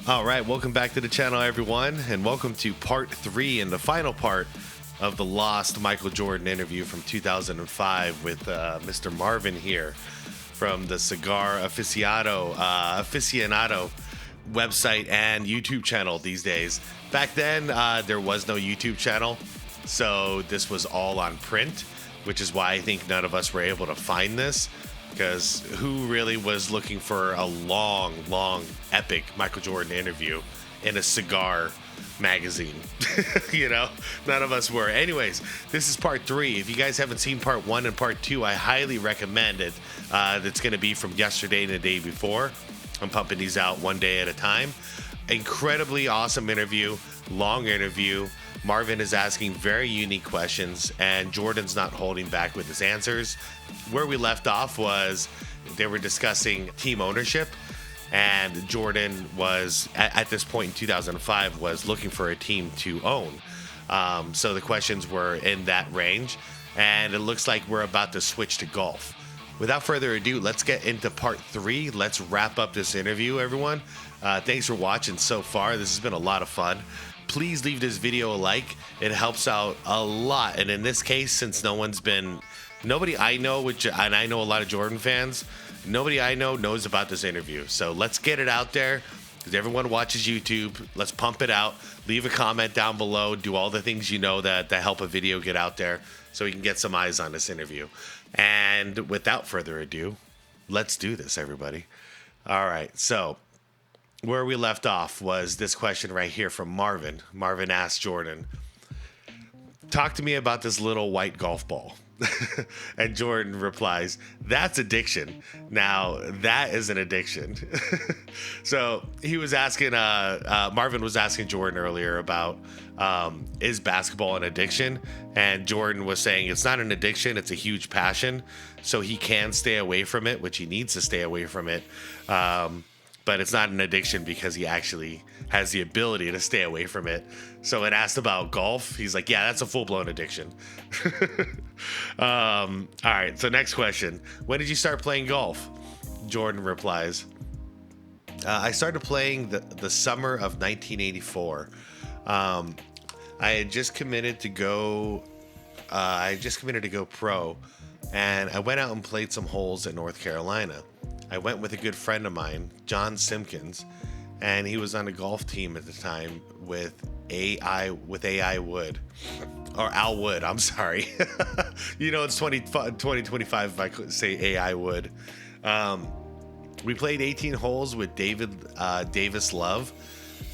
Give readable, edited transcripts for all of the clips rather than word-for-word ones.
All right, welcome back to the channel, everyone, and welcome to part 3 and the final part of the lost Michael Jordan interview from 2005 with Mr. Marvin here from the Cigar Aficionado website and YouTube channel these days. Back then, there was no YouTube channel, so this was all on print, which is why I think none of us were able to find this. Because who really was looking for a long, epic Michael Jordan interview in a cigar magazine? You know, none of us were. Anyways, this is part 3. If you guys haven't seen part 1 and part 2, I highly recommend it. It's going to be from yesterday and the day before. I'm pumping these out one day at a time. Incredibly awesome interview, long interview. Marvin is asking very unique questions, and Jordan's not holding back with his answers. Where we left off was they were discussing team ownership, and Jordan was, at this point in 2005, was looking for a team to own. So the questions were in that range, and it looks like we're about to switch to golf. Without further ado, let's get into part 3. Let's wrap up this interview, everyone. Thanks for watching so far. This has been a lot of fun. Please leave this video a like. It helps out a lot. And in this case, since nobody I know, and I know a lot of Jordan fans, nobody I know knows about this interview. So let's get it out there, because everyone watches YouTube. Let's pump it out. Leave a comment down below. Do all the things you know that help a video get out there, so we can get some eyes on this interview. And without further ado, let's do this, everybody. All right, so where we left off was this question right here from Marvin. Marvin asked Jordan, talk to me about this little white golf ball. And Jordan replies, that's addiction. Now, that is an addiction. So he was asking, Marvin was asking Jordan earlier about, is basketball an addiction? And Jordan was saying it's not an addiction, it's a huge passion. So he can stay away from it, which he needs to stay away from it. But it's not an addiction because he actually has the ability to stay away from it. So when asked about golf, he's like, yeah, that's a full-blown addiction. All right, so next question. When did you start playing golf? Jordan replies, I started playing the summer of 1984. I had just committed to go pro, and I went out and played some holes at North Carolina. I went with a good friend of mine, John Simpkins, and he was on a golf team at the time with AI Wood, or Al Wood. I'm sorry. You know, it's 2025 if I could say AI Wood. We played 18 holes with Davis Love,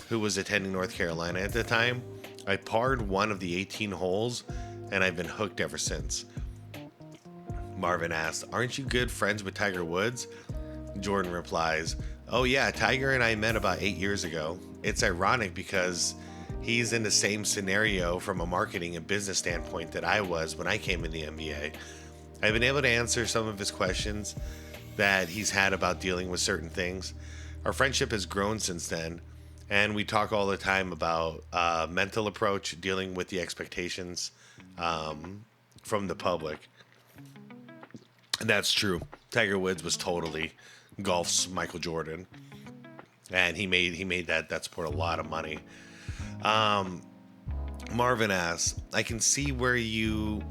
who was attending North Carolina at the time. I parred one of the 18 holes, and I've been hooked ever since. Marvin asked, aren't you good friends with Tiger Woods? Jordan replies, oh yeah, Tiger and I met about 8 years ago. It's ironic because he's in the same scenario from a marketing and business standpoint that I was when I came in the NBA. I've been able to answer some of his questions that he's had about dealing with certain things. Our friendship has grown since then, and we talk all the time about mental approach, dealing with the expectations from the public. And that's true. Tiger Woods was totally golf's Michael Jordan, and he made that sport a lot of money. Marvin asks, I can see where you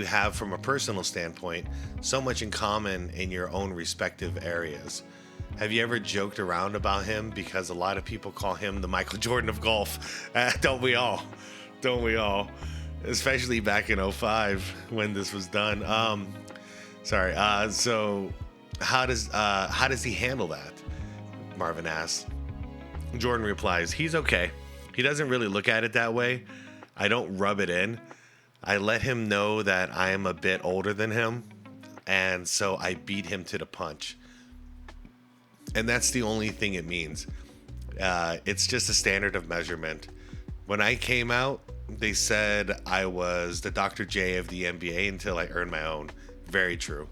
have, from a personal standpoint, so much in common in your own respective areas. Have you ever joked around about him? Because a lot of people call him the Michael Jordan of golf. Don't we all? Especially back in 2005 when this was done. So how does he handle that? Marvin asks. Jordan replies, he's okay. He doesn't really look at it that way. I don't rub it in. I let him know that I am a bit older than him, and so I beat him to the punch. And that's the only thing it means. It's just a standard of measurement. When I came out, they said I was the Dr. J of the NBA until I earned my own. Very true.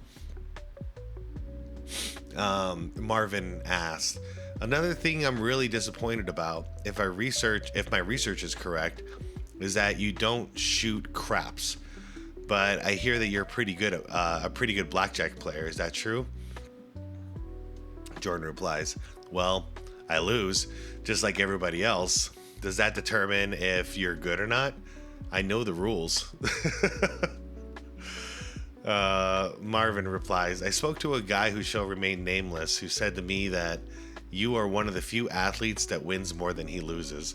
Marvin asked, another thing I'm really disappointed about, if my research is correct, is that you don't shoot craps. But I hear that you're a pretty good blackjack player. Is that true? Jordan replies, well, I lose, just like everybody else. Does that determine if you're good or not? I know the rules. Marvin replies, I spoke to a guy who shall remain nameless who said to me that you are one of the few athletes that wins more than he loses.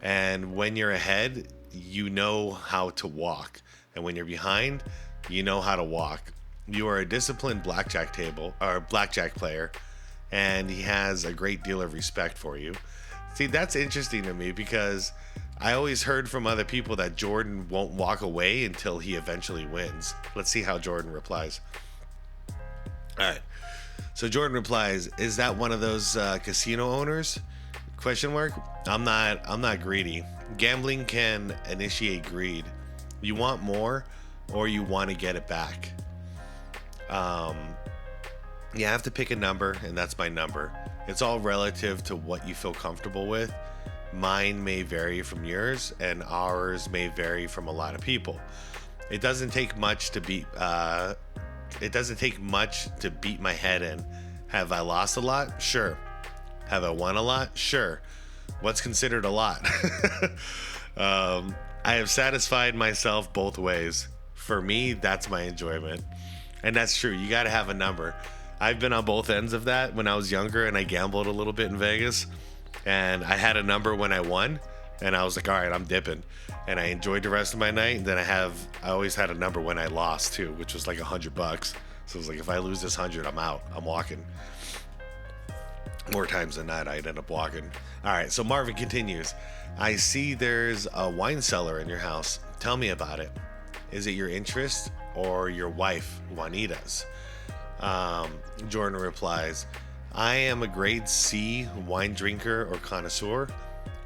And when you're ahead, you know how to walk. And when you're behind, you know how to walk. You are a disciplined blackjack player, and he has a great deal of respect for you. See, that's interesting to me because I always heard from other people that Jordan won't walk away until he eventually wins. Let's see how Jordan replies. All right. So Jordan replies, "Is that one of those casino owners?" Question mark. I'm not greedy. Gambling can initiate greed. You want more, or you want to get it back. You have to pick a number, and that's my number. It's all relative to what you feel comfortable with. Mine may vary from yours, and ours may vary from a lot of people. It doesn't take much to beat. It doesn't take much to beat my head in. Have I lost a lot? Sure. Have I won a lot? Sure. What's considered a lot? I have satisfied myself both ways. For me, that's my enjoyment. And that's true. You got to have a number. I've been on both ends of that when I was younger and I gambled a little bit in Vegas. And I had a number when I won. And I was like, all right, I'm dipping. And I enjoyed the rest of my night. And then I always had a number when I lost too, which was like $100. So it was like, if I lose this 100, I'm out. I'm walking. More times than not, I'd end up walking. All right, so Marvin continues. I see there's a wine cellar in your house. Tell me about it. Is it your interest or your wife, Juanita's? Jordan replies, I am a grade C wine drinker or connoisseur.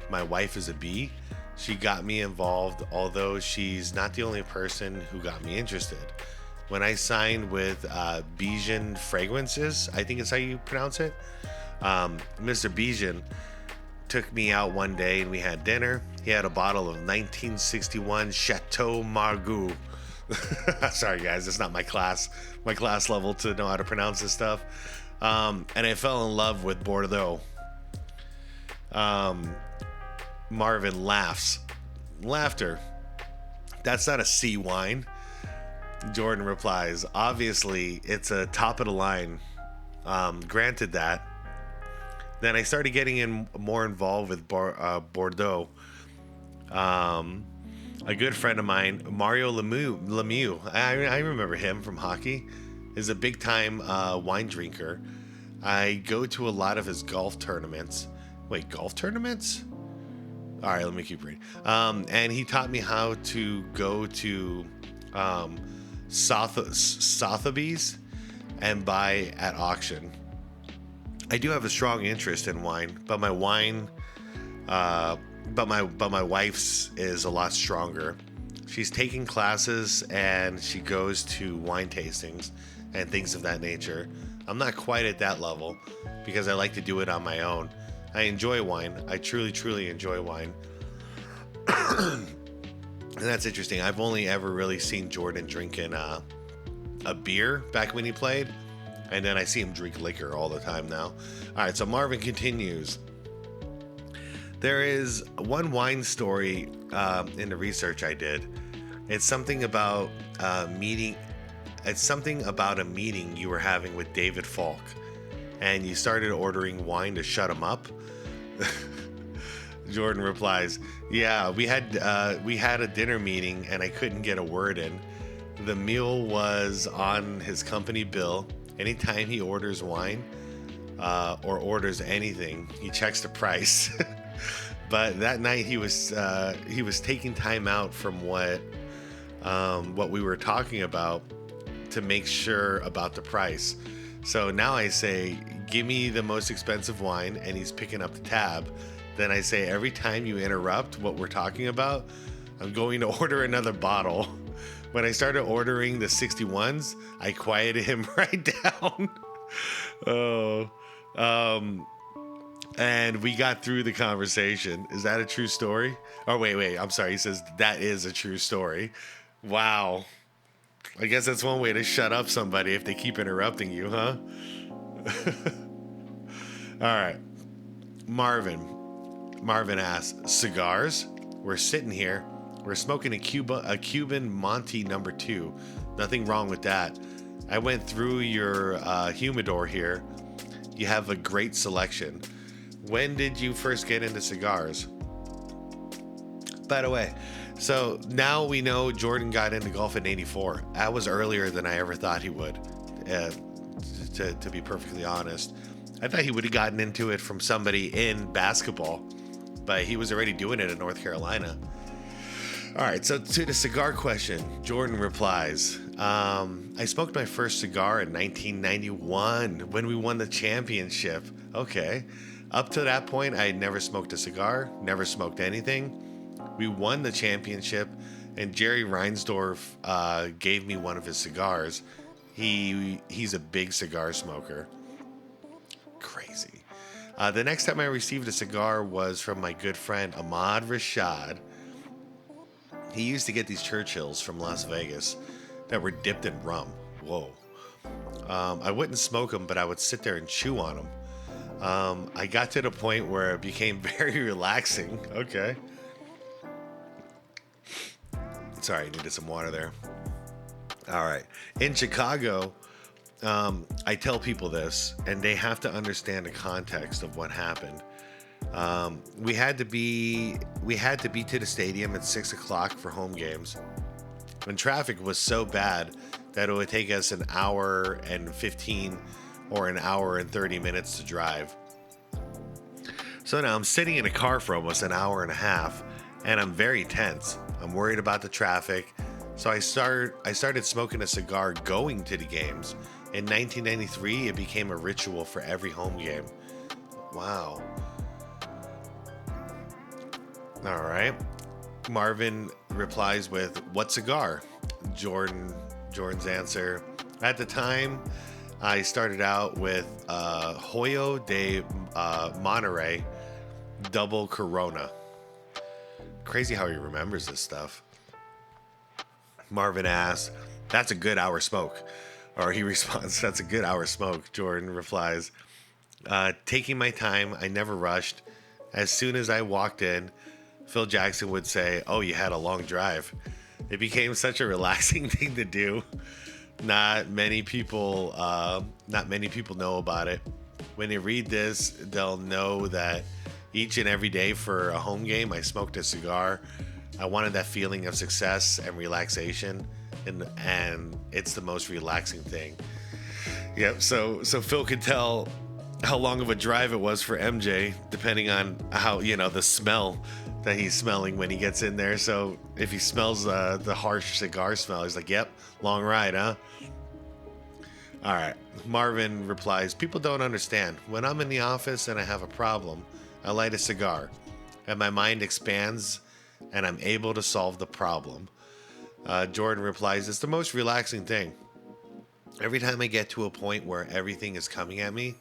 My wife is a B. She got me involved, although she's not the only person who got me interested. When I signed with Bijan Fragrances, I think it's how you pronounce it, Mr. Bijan took me out one day and we had dinner. He had a bottle of 1961 Chateau Margaux. Sorry guys, it's not my class level to know how to pronounce this stuff. And I fell in love with Bordeaux. Marvin laughs. Laughter. That's not a C wine. Jordan replies, obviously it's a top of the line. Granted that. Then I started getting more involved with Bordeaux. A good friend of mine, Mario Lemieux, I remember him from hockey, is a big time wine drinker. I go to a lot of his golf tournaments. Wait, golf tournaments? All right, let me keep reading. And he taught me how to go to Sotheby's and buy at auction. I do have a strong interest in wine, but my wife's is a lot stronger. She's taking classes and she goes to wine tastings and things of that nature. I'm not quite at that level because I like to do it on my own. I enjoy wine. I truly enjoy wine. And that's interesting. I've only ever really seen Jordan drinking a beer back when he played. And then I see him drink liquor all the time now. All right, so Marvin continues. There is one wine story in the research I did. It's something about a meeting you were having with David Falk, and you started ordering wine to shut him up. Jordan replies, "Yeah, we had a dinner meeting, and I couldn't get a word in. The meal was on his company bill. Anytime he orders wine or orders anything, he checks the price." But that night he was taking time out from what we were talking about to make sure about the price. So now I say, give me the most expensive wine, and he's picking up the tab. Then I say, every time you interrupt what we're talking about, I'm going to order another bottle. When I started ordering the 61s, I quieted him right down. And we got through the conversation. Is that a true story? Oh, wait. I'm sorry. He says that is a true story. Wow. I guess that's one way to shut up somebody if they keep interrupting you, huh? All right. Marvin asks, cigars? We're sitting here. We're smoking a Cuban Monte number 2. Nothing wrong with that. I went through your humidor here. You have a great selection. When did you first get into cigars? By the way, so now we know Jordan got into golf in '84. That was earlier than I ever thought he would, to be perfectly honest. I thought he would have gotten into it from somebody in basketball, but he was already doing it in North Carolina. All right, so to the cigar question, Jordan replies, I smoked my first cigar in 1991 when we won the championship. Okay. Up to that point, I had never smoked a cigar, never smoked anything. We won the championship, and Jerry Reinsdorf gave me one of his cigars. He's a big cigar smoker. Crazy. The next time I received a cigar was from my good friend Ahmad Rashad. He used to get these Churchills from Las Vegas that were dipped in rum. Whoa. I wouldn't smoke them, but I would sit there and chew on them. I got to the point where it became very relaxing. Okay. Sorry, I needed some water there. All right. In Chicago, I tell people this, and they have to understand the context of what happened. We had to be to the stadium at 6:00 for home games. When traffic was so bad that it would take us an hour and 15 or an hour and 30 minutes to drive. So now I'm sitting in a car for almost an hour and a half, and I'm very tense. I'm worried about the traffic. So I started smoking a cigar going to the games. In 1993, it became a ritual for every home game. Wow. All right. Marvin replies with, what cigar? Jordan's answer. At the time, I started out with Hoyo de Monterey Double Corona. Crazy how he remembers this stuff. Marvin asks, that's a good hour smoke. Or he responds, that's a good hour smoke. Jordan replies, taking my time, I never rushed. As soon as I walked in, Phil Jackson would say, oh, you had a long drive. It became such a relaxing thing to do. Not many people know about it. When they read this, they'll know that each and every day for a home game, I smoked a cigar. I wanted that feeling of success and relaxation, and it's the most relaxing thing. Yep. So Phil could tell how long of a drive it was for MJ, depending on how, the smell that he's smelling when he gets in there. So if he smells the harsh cigar smell, he's like, yep, long ride, huh? All right. Marvin replies, people don't understand. When I'm in the office and I have a problem, I light a cigar and my mind expands and I'm able to solve the problem. Jordan replies, it's the most relaxing thing. Every time I get to a point where everything is coming at me,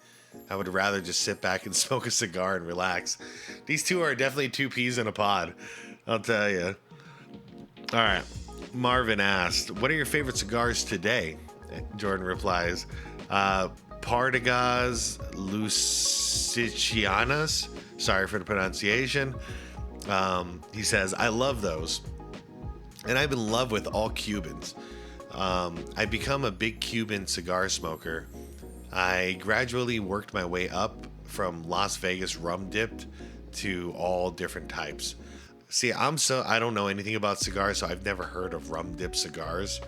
I would rather just sit back and smoke a cigar and relax. These two are definitely two peas in a pod, I'll tell you. All right. Marvin asked, what are your favorite cigars today? Jordan replies, Partagas Lusicianas. Sorry for the pronunciation. He says, I love those. And I'm in love with all Cubans. I become a big Cuban cigar smoker. I gradually worked my way up from Las Vegas rum dipped to all different types. See, I don't know anything about cigars, so I've never heard of rum dipped cigars.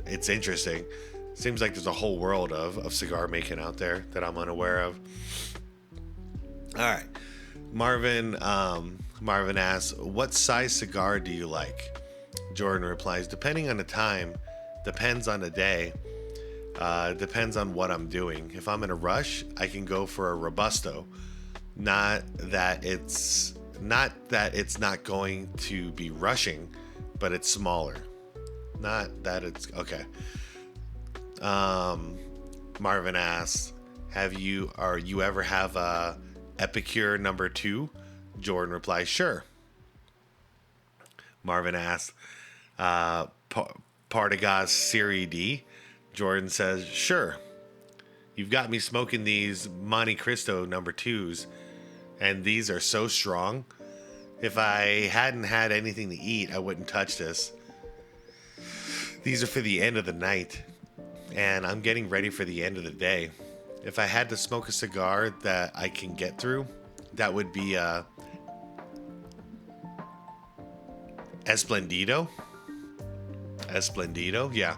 It's interesting. Seems like there's a whole world of cigar making out there that I'm unaware of. All right. Marvin asks, what size cigar do you like? Jordan replies, depending on the time, depends on the day, depends on what I'm doing. If I'm in a rush, I can go for a Robusto. Not that it's not going to be rushing, but it's smaller. Not that it's okay. Marvin asks, you ever have a Epicure number 2? Jordan replies, sure. Marvin asks, Partagas Serie D? Jordan says, sure. You've got me smoking these Monte Cristo number 2s. And these are so strong. If I hadn't had anything to eat, I wouldn't touch this. These are for the end of the night. And I'm getting ready for the end of the day. If I had to smoke a cigar that I can get through, that would be Esplendido. Esplendido, yeah.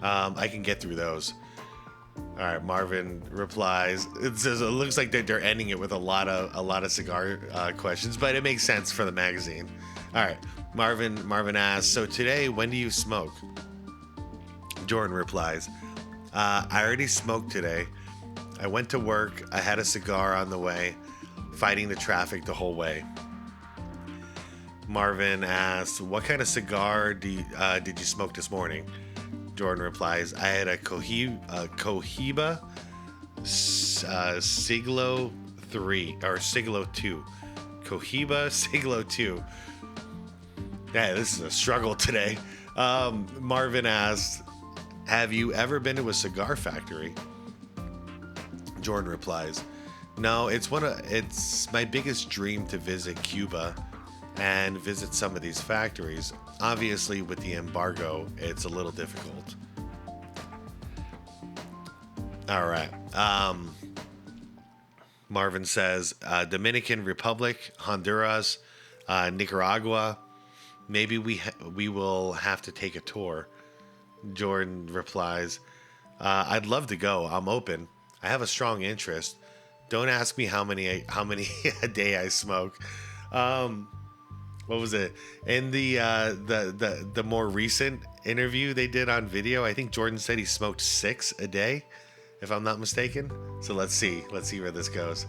I can get through those. All right, Marvin replies. It says it looks like they're ending it with a lot of cigar questions, but it makes sense for the magazine. All right, Marvin asks, so today, when do you smoke? Jordan replies, I already smoked today. I went to work. I had a cigar on the way, fighting the traffic the whole way. Marvin asks, what kind of cigar did you smoke this morning? Jordan replies, I had a Cohiba Siglo 3 or Siglo 2. Cohiba Siglo 2. Yeah, this is a struggle today. Marvin asks, have you ever been to a cigar factory? Jordan replies, no, it's my biggest dream to visit Cuba and visit some of these factories. Obviously, with the embargo, it's a little difficult. All right. Marvin says, Dominican Republic, Honduras, Nicaragua. Maybe we will have to take a tour. Jordan replies, I'd love to go. I'm open. I have a strong interest. Don't ask me how many a day I smoke. What was it? In the more recent interview they did on video, I think Jordan said he smoked 6 a day, if I'm not mistaken. So let's see where this goes.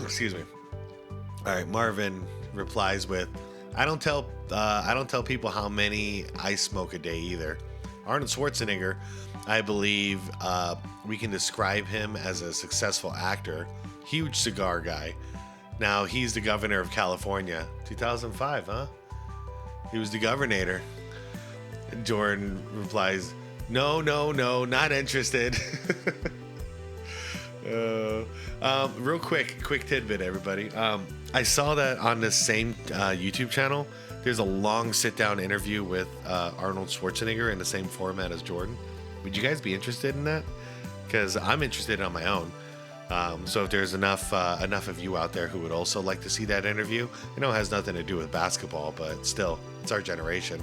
Excuse me. All right, Marvin replies with, I don't tell people how many I smoke a day either. Arnold Schwarzenegger, I believe we can describe him as a successful actor, huge cigar guy. Now, he's the governor of California. 2005, huh? He was the governor. Jordan replies, no, not interested. Real quick tidbit, everybody. I saw that on the same YouTube channel, there's a long sit-down interview with Arnold Schwarzenegger in the same format as Jordan. Would you guys be interested in that? Because I'm interested on my own. So if there's enough of you out there who would also like to see that interview, I know it has nothing to do with basketball, but still, it's our generation.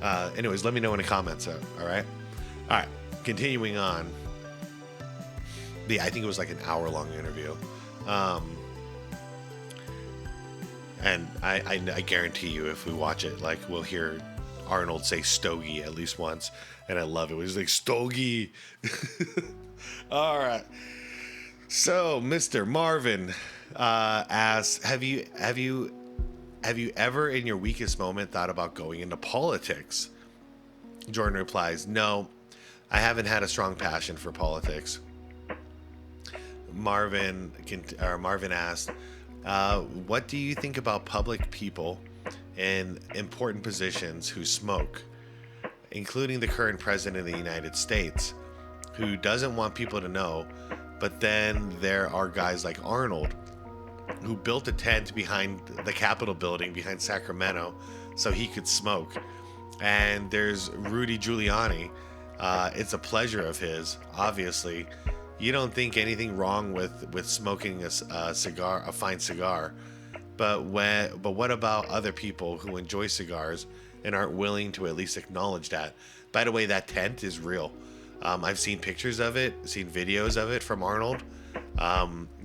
Anyways, let me know in the comments. All right, continuing on. Yeah, I think it was like an hour-long interview, and I guarantee you, if we watch it, like we'll hear Arnold say "stogie" at least once, and I love it. He's like "stogie." All right. So, Mr. Marvin asks, have you ever in your weakest moment thought about going into politics? Jordan replies, no, I haven't had a strong passion for politics. Marvin asks, what do you think about public people in important positions who smoke, including the current president of the United States, who doesn't want people to know? But then there are guys like Arnold, who built a tent behind the Capitol building behind Sacramento so he could smoke. And there's Rudy Giuliani. It's a pleasure of his, obviously. You don't think anything wrong with smoking a cigar, a fine cigar. But what about other people who enjoy cigars and aren't willing to at least acknowledge that? By the way, that tent is real. I've seen pictures of it, seen videos of it from Arnold.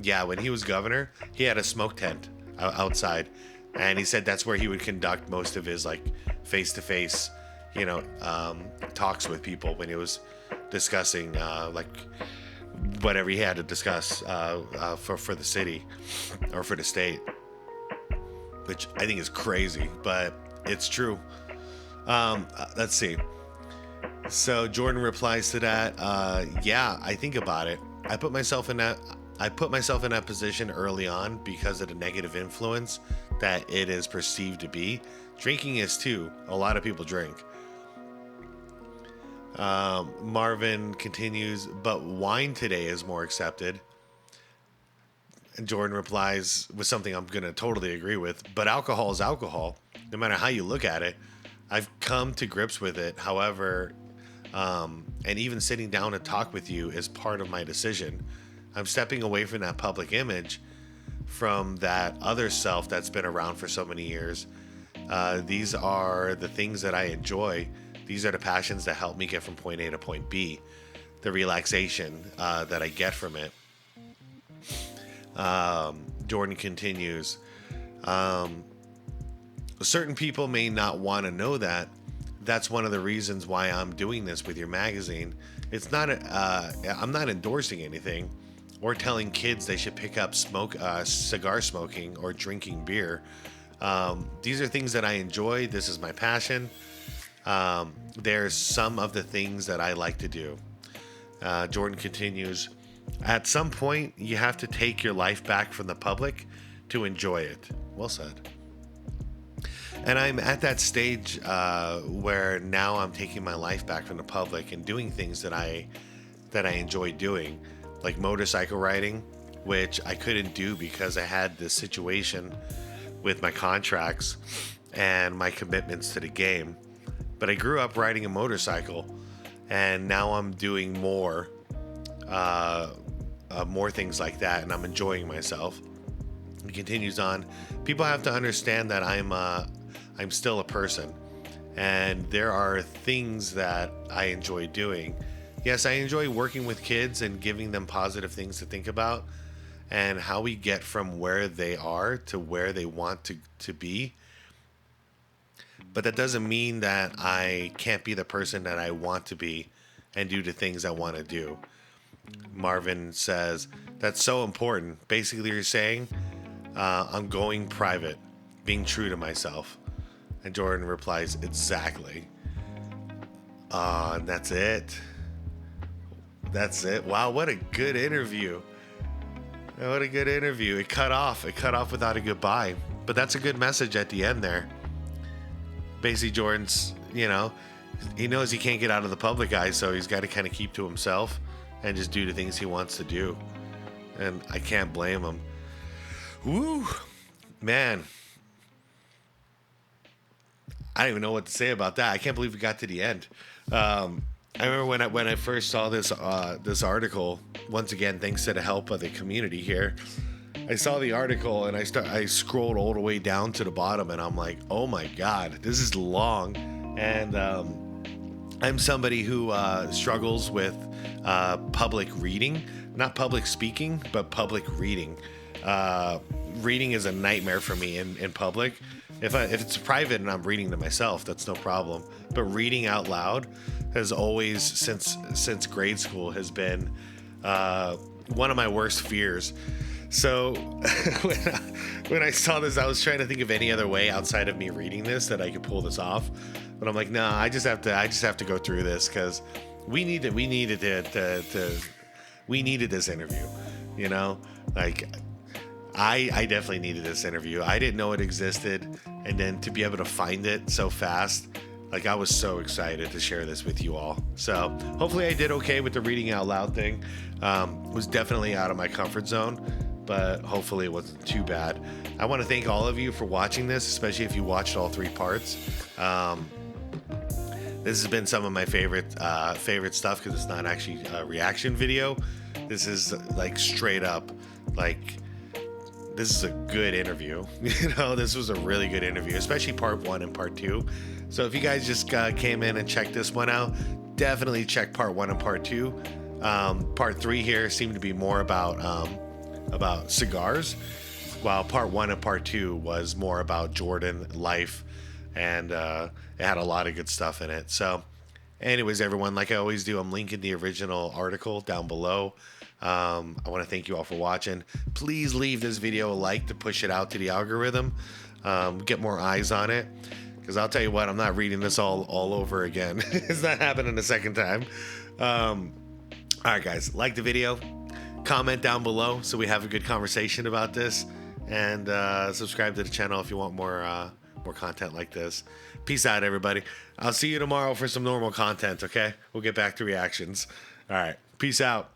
Yeah, when he was governor, he had a smoke tent outside, and he said that's where he would conduct most of his like face-to-face, talks with people when he was discussing like whatever he had to discuss for the city or for the state, which I think is crazy, but it's true. Let's see. So Jordan replies to that. Yeah, I think about it. I put myself in that position early on because of the negative influence that it is perceived to be. Drinking is too. A lot of people drink. Marvin continues, but wine today is more accepted. Jordan replies with something I'm going to totally agree with, but alcohol is alcohol, no matter how you look at it. I've come to grips with it. However, and even sitting down to talk with you is part of my decision. I'm stepping away from that public image, from that other self that's been around for so many years. These are the things that I enjoy. These are the passions that help me get from point A to point B. The relaxation that I get from it. Jordan continues. Certain people may not want to know that. That's one of the reasons why I'm doing this with your magazine. It's not. I'm not endorsing anything, or telling kids they should pick up cigar smoking or drinking beer. These are things that I enjoy. This is my passion. There's some of the things that I like to do. Jordan continues. At some point, you have to take your life back from the public to enjoy it. Well said. And I'm at that stage where now I'm taking my life back from the public and doing things that I enjoy doing, like motorcycle riding, which I couldn't do because I had this situation with my contracts and my commitments to the game. But I grew up riding a motorcycle, and now I'm doing more things like that, and I'm enjoying myself. He continues on. People have to understand that I'm still a person, and there are things that I enjoy doing. Yes, I enjoy working with kids and giving them positive things to think about, and how we get from where they are to where they want to be. But that doesn't mean that I can't be the person that I want to be and do the things I want to do. Marvin says, that's so important. Basically, you're saying, I'm going private, being true to myself. And Jordan replies, exactly. And that's it. That's it. Wow, what a good interview. What a good interview. It cut off without a goodbye. But that's a good message at the end there. Basically, Jordan's, he knows he can't get out of the public eye, so he's got to kind of keep to himself and just do the things he wants to do. And I can't blame him. Woo! Man. I don't even know what to say about that. I can't believe we got to the end. I remember when I first saw this article, once again, thanks to the help of the community here, I saw the article and I scrolled all the way down to the bottom, and I'm like, oh my God, this is long. And I'm somebody who struggles with public reading, not public speaking, but public reading. Reading is a nightmare for me in public. If it's private and I'm reading to myself, that's no problem. But reading out loud has always, since grade school, has been one of my worst fears. So when I saw this, I was trying to think of any other way outside of me reading this that I could pull this off. But I'm like, no, I just have to go through this because we needed this interview. Like I definitely needed this interview. I didn't know it existed, and then to be able to find it so fast, like I was so excited to share this with you all. So hopefully I did okay with the reading out loud thing. Was definitely out of my comfort zone, but hopefully it wasn't too bad. I want to thank all of you for watching this, especially if you watched all 3 parts. This has been some of my favorite stuff because it's not actually a reaction video. This is like straight up, like, this is a good interview. This was a really good interview, especially part 1 and part 2. So if you guys just came in and checked this one out, definitely check part 1 and part 2. Part 3 here seemed to be more about cigars, while part 1 and part 2 was more about Jordan life, and it had a lot of good stuff in it. So anyways, everyone, like I always do, I'm linking the original article down below. I want to thank you all for watching. Please leave this video a like to push it out to the algorithm, get more eyes on it, because I'll tell you what, I'm not reading this all over again. It's not happening a second time. All right, guys, like the video, comment down below so we have a good conversation about this, and subscribe to the channel if you want more content like this. Peace out, everybody. I'll see you tomorrow for some normal content, okay? We'll get back to reactions. All right, peace out.